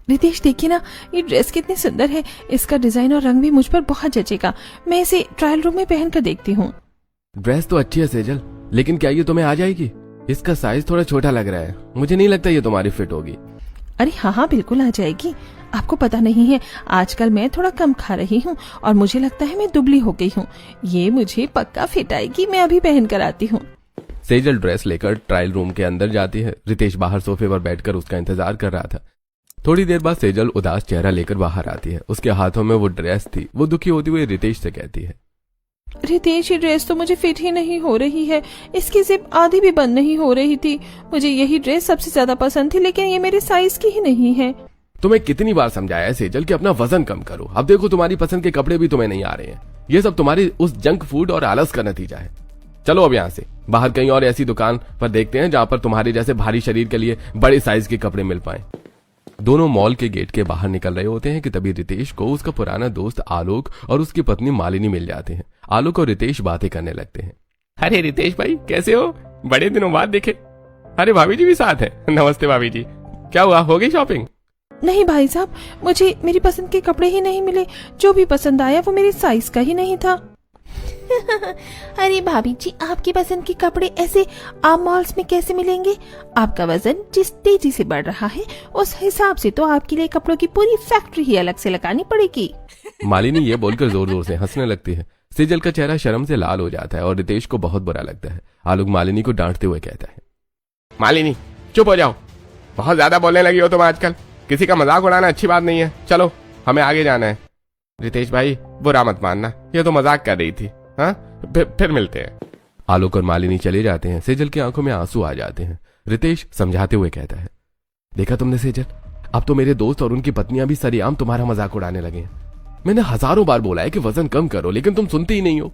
रितेश देखिए ना, ये ड्रेस कितनी सुंदर है, इसका डिजाइन और रंग भी मुझ पर बहुत जचेगा। मैं इसे ट्रायल रूम में पहन कर देखती हूँ। ड्रेस तो अच्छी है सेजल, लेकिन क्या ये तुम्हें आ जाएगी? इसका साइज थोड़ा छोटा लग रहा है, मुझे नहीं लगता ये तुम्हारी फिट होगी। अरे हाँ बिल्कुल आ जाएगी। आपको पता नहीं है, आजकल मैं थोड़ा कम खा रही हूँ और मुझे लगता है मैं दुबली हो गई हूँ। ये मुझे पक्का फिट आएगी, मैं अभी पहन कर आती हूँ। सेजल ड्रेस लेकर ट्रायल रूम के अंदर जाती है। रितेश बाहर सोफे पर बैठकर उसका इंतजार कर रहा था। थोड़ी देर बाद सेजल उदास चेहरा लेकर बाहर आती है। उसके हाथों में वो ड्रेस थी। वो दुखी होती हुई रितेश से कहती है, रितेश ये ड्रेस तो मुझे फिट ही नहीं हो रही है, इसकी जिप आधी भी बंद नहीं हो रही थी। मुझे यही ड्रेस सबसे ज्यादा पसंद थी, लेकिन ये मेरे साइज की ही नहीं है। तुम्हें कितनी बार समझाया है सेजल कि अपना वजन कम करो। अब देखो तुम्हारी पसंद के कपड़े भी तुम्हें नहीं आ रहे हैं। ये सब तुम्हारी उस जंक फूड और आलस का नतीजा है। चलो अब यहाँ से बाहर कहीं और ऐसी दुकान पर देखते हैं जहां पर तुम्हारे जैसे भारी शरीर के लिए बड़े साइज के कपड़े मिल पाए। दोनों मॉल के गेट के बाहर निकल रहे होते हैं कि तभी रितेश को उसका पुराना दोस्त आलोक और उसकी पत्नी मालिनी मिल जाते हैं। आलोक और रितेश बातें करने लगते हैं। अरे रितेश भाई कैसे हो, बड़े दिनों बाद देखे। अरे भाभी जी भी साथ है। नमस्ते भाभी जी, क्या हुआ, हो गई शॉपिंग? नहीं भाई साहब, मुझे मेरी पसंद के कपड़े ही नहीं मिले। जो भी पसंद आया वो मेरे साइज का ही नहीं था। अरे भाभी जी, आपकी पसंद के कपड़े ऐसे आम मॉल्स में कैसे मिलेंगे? आपका वजन जिस तेजी से बढ़ रहा है उस हिसाब से तो आपके लिए कपड़ों की पूरी फैक्ट्री ही अलग से लगानी पड़ेगी। मालिनी ये बोलकर जोर जोर से हंसने लगती है। सेजल का चेहरा शर्म से लाल हो जाता है और रितेश को बहुत बुरा लगता है। आलोक मालिनी को डांटते हुए कहता है, मालिनी चुप हो जाओ, बहुत ज्यादा बोलने लगी हो तुम आजकल। किसी का मजाक उड़ाना अच्छी बात नहीं है। चलो हमें आगे जाना है। रितेश भाई बुरा मत मानना, ये तो मजाक कर रही थी। हाँ फिर मिलते हैं। आलोक और मालिनी चले जाते हैं। सेजल की आंखों में आंसू आ जाते हैं। रितेश समझाते हुए कहता है, देखा तुमने सेजल, अब तो मेरे दोस्त और उनकी पत्नियां भी सरेआम तुम्हारा मजाक उड़ाने लगे हैं। मैंने हजारों बार बोला है कि वजन कम करो, लेकिन तुम सुनती ही नहीं हो।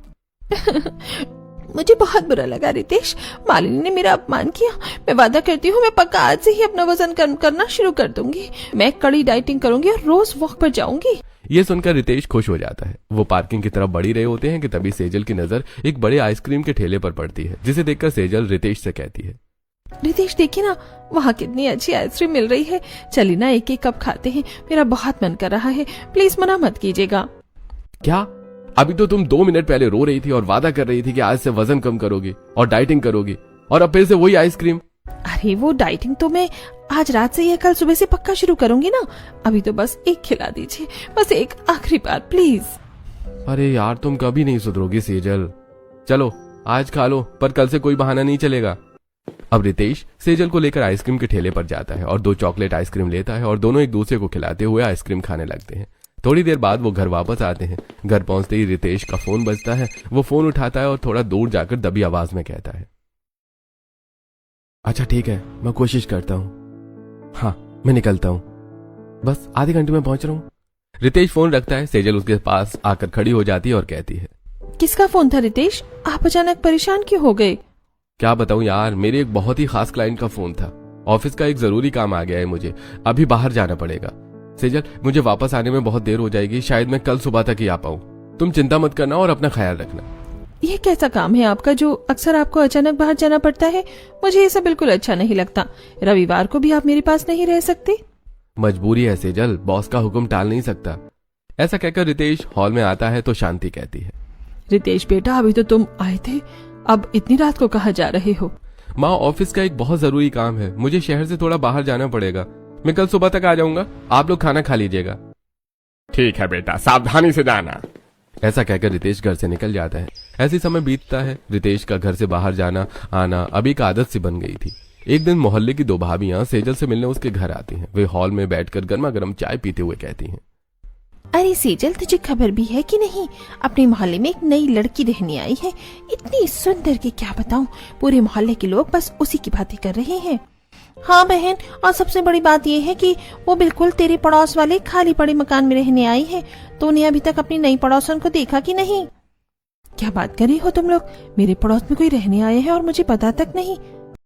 मुझे बहुत बुरा लगा रितेश, मालिनी ने मेरा अपमान किया। मैं वादा करती हूँ मैं पक्का आज से ही अपना वजन कम करना शुरू कर दूंगी। मैं कड़ी डाइटिंग करूंगी और रोज वॉक पर जाऊंगी। ये सुनकर रितेश खुश हो जाता है। वो पार्किंग की तरफ बढ़ी रहे होते हैं कि तभी सेजल की नजर एक बड़े आइसक्रीम के ठेले पर पड़ती है, जिसे देखकर सेजल रितेश से कहती है, रितेश देखिए ना, वहाँ कितनी अच्छी आइसक्रीम मिल रही है। चलिए ना एक एक कप खाते हैं, मेरा बहुत मन कर रहा है। प्लीज मना मत कीजिएगा। क्या? अभी तो तुम 2 मिनट पहले रो रही थी और वादा कर रही थी कि आज से वजन कम करोगी और डाइटिंग करोगी, और अब फिर से वही आइसक्रीम। अरे वो डाइटिंग तो मैं आज रात से या कल सुबह से पक्का शुरू करूंगी ना। अभी तो बस एक खिला दीजिए, बस एक आखिरी बार प्लीज। अरे यार तुम कभी नहीं सुधरोगी सेजल। चलो आज खा लो, पर कल से कोई बहाना नहीं चलेगा। अब रितेश सेजल को लेकर आइसक्रीम के ठेले पर जाता है और 2 चॉकलेट आइसक्रीम लेता है और दोनों एक दूसरे को खिलाते हुए आइसक्रीम खाने लगते हैं। थोड़ी देर बाद वो घर वापस आते हैं। घर पहुंचते ही रितेश का फोन बजता है। वो फोन उठाता है और थोड़ा दूर जाकर दबी आवाज में कहता है, अच्छा ठीक है, मैं कोशिश करता हूँ। हाँ मैं निकलता हूँ, बस आधे घंटे में पहुंच रहा हूँ। रितेश फोन रखता है। सेजल उसके पास आकर खड़ी हो जाती है और कहती है, किसका फोन था रितेश? आप अचानक परेशान क्यों हो गए? क्या बताऊं यार, मेरे एक बहुत ही खास क्लाइंट का फोन था। ऑफिस का एक जरूरी काम आ गया है, मुझे अभी बाहर जाना पड़ेगा। सेजल मुझे वापस आने में बहुत देर हो जाएगी, शायद मैं कल सुबह तक ही आ पाऊं। तुम चिंता मत करना और अपना ख्याल रखना। ये कैसा काम है आपका जो अक्सर आपको अचानक बाहर जाना पड़ता है? मुझे ये सब बिल्कुल अच्छा नहीं लगता। रविवार को भी आप मेरे पास नहीं रह सकते? मजबूरी है सेजल, बॉस का हुक्म टाल नहीं सकता। ऐसा कहकर रितेश हॉल में आता है तो शांति कहती है, रितेश बेटा, अभी तो तुम आए थे, अब इतनी रात को कहाँ जा रहे हो? माँ ऑफिस का एक बहुत जरूरी काम है, मुझे शहर से थोड़ा बाहर जाना पड़ेगा। मैं कल सुबह तक आ जाऊंगा, आप लोग खाना खा लीजिएगा। ठीक है बेटा, सावधानी से जाना। ऐसा कहकर रितेश घर से निकल जाता है। ऐसे समय बीतता है। रितेश का घर से बाहर जाना आना अब एक आदत सी बन गई थी। एक दिन मोहल्ले की 2 भाभियां सेजल से मिलने उसके घर आती हैं। वे हॉल में बैठकर गर्मा गर्म चाय पीते हुए कहती हैं, अरे सेजल, तुझे खबर भी है कि नहीं? अपने मोहल्ले में एक नई लड़की रहने आई है, इतनी सुंदर कि क्या बताऊं। पूरे मोहल्ले के लोग बस उसी की बातें कर रहे हैं। हाँ बहन, और सबसे बड़ी बात यह है कि वो बिल्कुल तेरे पड़ोस वाले खाली पड़े मकान में रहने आई है। तूने अभी तक अपनी नई पड़ोसन को देखा कि नहीं? क्या बात कर रही हो तुम लोग? मेरे पड़ोस में कोई रहने आए हैं और मुझे पता तक नहीं।